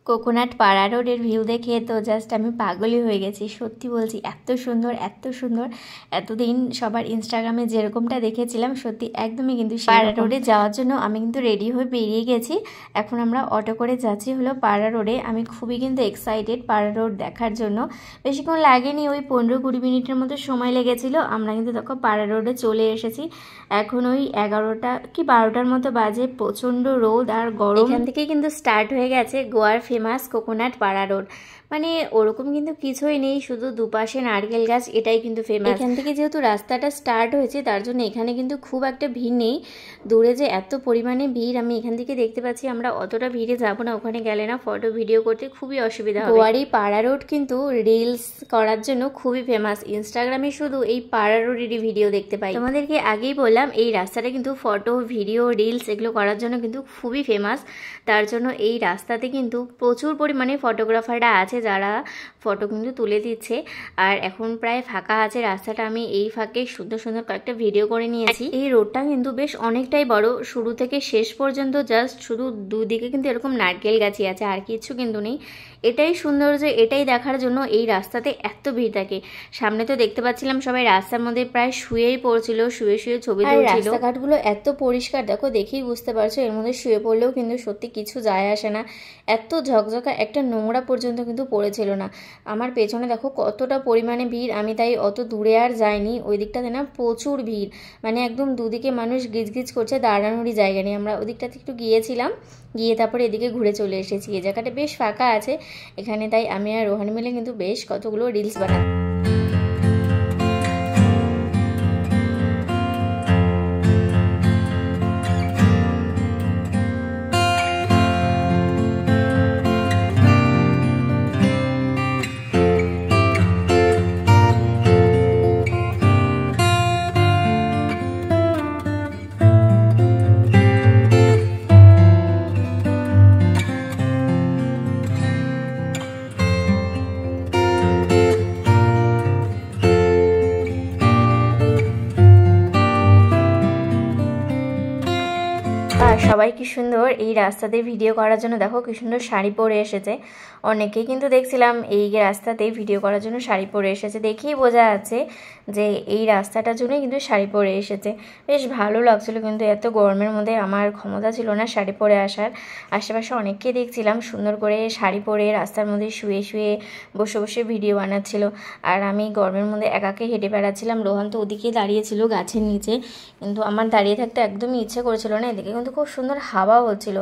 Coconut পাড়া রোডের view দেখে তো জাস্ট আমি পাগলই হয়ে গেছি। সত্যি বলছি, এত সুন্দর এত সুন্দর। এতদিন সবার ইনস্টাগ্রামে যেরকমটা দেখেছিলাম সত্যি একদমই কিন্তু পাড়া রোডে যাওয়ার জন্য আমি কিন্তু রেডি হয়ে বেরিয়ে গেছি। এখন আমরা অটো করে যাচ্ছি হলো পাড়া রোডে। আমি খুবই কিন্তু এক্সাইটেড পাড়া রোড দেখার জন্য। বেশিক্ষণ লাগেনি, ওই 15-20 মিনিটের মতো সময় লেগেছিল। আমরা কিন্তু তখন পাড়া রোডে চলে এসেছি। এখন ওই 11টা কি 12টার মতো বাজে। প্রচণ্ড রোদ আর গরম। এখান থেকে কিন্তু স্টার্ট হয়ে গেছে গোয়ার ফেমাস কোকোনাট পাড়া রোড। মানে ওরকম কিন্তু কিছুই নেই, শুধু দুপাশে নারকেল গাছ, এটাই কিন্তু ফেমাস। এখান থেকে যেহেতু রাস্তাটা স্টার্ট হয়েছে তার জন্য এখানে কিন্তু খুব একটা ভিড় নেই। দূরে যে এত পরিমাণে ভিড় আমি এখান থেকে দেখতে পাচ্ছি, আমরা অতটা ভিড়ে যাব না, ওখানে গেলে না ফটো ভিডিও করতে খুবই অসুবিধা হবে। গোয়ার এই পাড়া রোড কিন্তু রিলস করার জন্য খুবই ফেমাস। ইনস্টাগ্রামে শুধু এই পাড়া রোডেরই ভিডিও দেখতে পাই। তোমাদেরকে আগেই বললাম এই রাস্তাটা কিন্তু ফটো ভিডিও রিলস এগুলো করার জন্য কিন্তু খুবই ফেমাস। তার জন্য এই রাস্তাতে কিন্তু প্রচুর পরিমাণে ফটোগ্রাফাররা আছে যারা ফটো কিন্তু তুলে দিচ্ছে। আর এখন প্রায় ফাঁকা আছে রাস্তাটা। আমি এই ফাঁকে সুন্দর সুন্দর কয়েকটা ভিডিও করে নিয়েছি। এই রোডটা কিন্তু বেশ অনেকটাই বড়, শুরু থেকে শেষ পর্যন্ত জাস্ট শুধু দুদিকে কিন্তু এরকম নারকেল গাছই আছে, আর কিছু কিন্তু নেই। এটাই সুন্দর যে এটাই দেখার জন্য এই রাস্তাতে এত ভিড় থাকে। সামনে তো দেখতে পাচ্ছিলাম সবাই রাস্তার মধ্যে প্রায় শুয়েই পড়ছিল, শুয়ে শুয়ে ছবি তুলছিল। রাস্তাঘাটগুলো এত পরিষ্কার দেখো, দেখেই বুঝতে পারছো এর মধ্যে শুয়ে পড়লেও কিন্তু সত্যি কিছু যায় আসে না। এত ঝকঝকা একটা নোংরা পর্যন্ত কিন্তু পড়েছিল না। আমার পেছনে দেখো কতটা পরিমাণে ভিড়, আমি তাই অত দূরে আর যাইনি। ওই দিকটাতে না প্রচুর ভিড়, মানে একদম দুদিকে মানুষ গিজগিজ করছে, দাঁড়ানোরই জায়গা নেই। আমরা ওদিকটাতে একটু গিয়েছিলাম, গিয়ে তারপরে এদিকে ঘুরে চলে এসেছি। এই জায়গাটা বেশ ফাঁকা আছে এখানে, তাই আমি আর রোহান মিলে কিন্তু বেশ কতগুলো রিলস বানাই। সবাই কি সুন্দর এই রাস্তাতে ভিডিও করার জন্য দেখো কি সুন্দর শাড়ি পরে এসেছে। অনেকেই কিন্তু দেখছিলাম এই রাস্তাতে ভিডিও করার জন্য শাড়ি পরে এসেছে, দেখেই বোঝা যাচ্ছে যে এই রাস্তাটার জন্যই কিন্তু শাড়ি পরে এসেছে। বেশ ভালো লাগছিলো, কিন্তু এত গরমের মধ্যে আমার ক্ষমতা ছিল না শাড়ি পরে আসার। আশেপাশে অনেককে দেখছিলাম সুন্দর করে শাড়ি পরে রাস্তার মধ্যে শুয়ে শুয়ে বসে বসে ভিডিও বানাচ্ছিল, আর আমি গরমের মধ্যে একাকে হেঁটে বেড়াচ্ছিলাম। রোহান তো ওদিকে দাঁড়িয়েছিল গাছের নিচে, কিন্তু আমার দাঁড়িয়ে থাকতে একদমই ইচ্ছে করেছিল না। এদিকে কিন্তু খুব সুন্দর হাওয়া হচ্ছিল,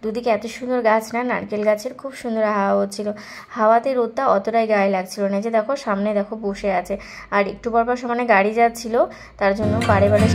দুদিকে এত সুন্দর গাছ না, নারকেল গাছের খুব সুন্দর হাওয়া হচ্ছিল। হাওয়াতে রোদটা অতটাই গায়ে লাগছিল না। যে দেখো সামনে দেখো বসে আছে, আর একটু পরপর সমানে গাড়ি যাচ্ছিল, তার জন্য বারে বারে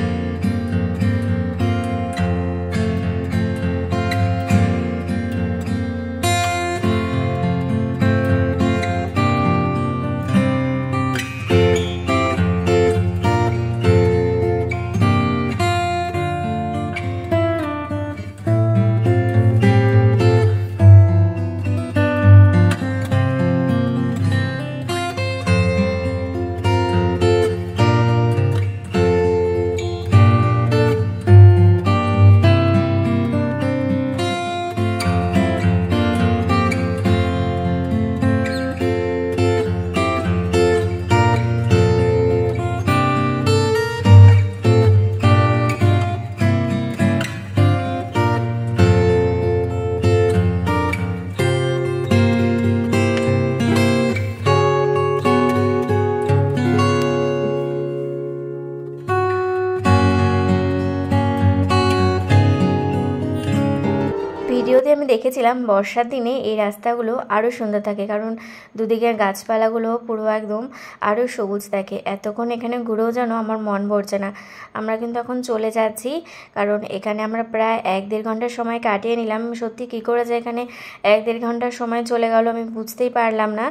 ভিডিওতে আমি দেখেছিলাম বর্ষার দিনে এই রাস্তাগুলো আরও সুন্দর থাকে, কারণ দুদিকের গাছপালাগুলো পুরো একদম আরও সবুজ থাকে। এতক্ষণ এখানে ঘুরেও যেন আমার মন ভরছে না। আমরা কিন্তু এখন চলে যাচ্ছি, কারণ এখানে আমরা প্রায় 1-1.5 ঘন্টার সময় কাটিয়ে নিলাম। সত্যি কী করে যে এখানে 1-1.5 ঘন্টার সময় চলে গেল আমি বুঝতেই পারলাম না।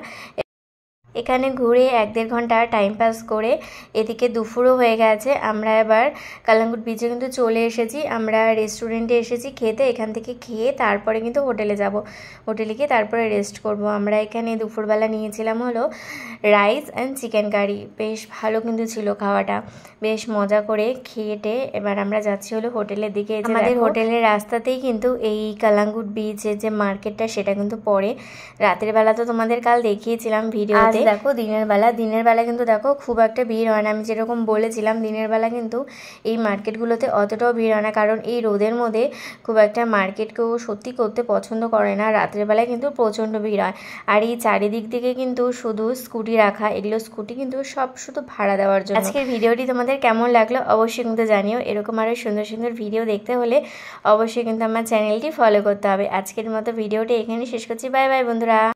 এখানে ঘুরে 1-1.5 ঘন্টা টাইম পাস করে এদিকে দুপুরও হয়ে গেছে। আমরা এবার কালাঙ্গুট বিচে কিন্তু চলে এসেছি। আমরা রেস্টুরেন্টে এসেছি খেতে, এখান থেকে খেয়ে তারপরে কিন্তু হোটেলে যাব। হোটেলে গিয়ে তারপরে রেস্ট করব। আমরা এখানে দুপুরবেলা নিয়েছিলাম হলো রাইস অ্যান্ড চিকেন কারি, বেশ ভালো কিন্তু ছিল খাওয়াটা, বেশ মজা করে খেয়েটে এবার আমরা যাচ্ছি হলো হোটেলের দিকে। আমাদের হোটেলের রাস্তাতেই কিন্তু এই কালাঙ্গুট বিচের যে মার্কেটটা সেটা কিন্তু পড়ে। রাতের বেলা তো তোমাদের কাল দেখিয়েছিলাম ভিডিওতে। দেখো দিনের বেলা কিন্তু দেখো খুব একটা ভিড় হয় না। আমি যেরকম বলেছিলাম দিনের বেলা কিন্তু এই মার্কেটগুলোতে অতটাও ভিড় হয় না, কারণ এই রোদের মধ্যে খুব একটা মার্কেট কেউ সত্যি করতে পছন্দ করে না। রাতের বেলায় কিন্তু প্রচণ্ড ভিড় হয়। আর এই চারিদিক থেকে কিন্তু শুধু স্কুটি রাখা, এগুলো স্কুটি কিন্তু সব শুধু ভাড়া দেওয়ার জন্য। আজকের ভিডিওটি তোমাদের কেমন লাগলো অবশ্যই কিন্তু জানিও। এরকম আরও সুন্দর সুন্দর ভিডিও দেখতে হলে অবশ্যই কিন্তু আমার চ্যানেলটি ফলো করতে হবে। আজকের মতো ভিডিওটি এখানেই শেষ করছি। বাই বাই বন্ধুরা।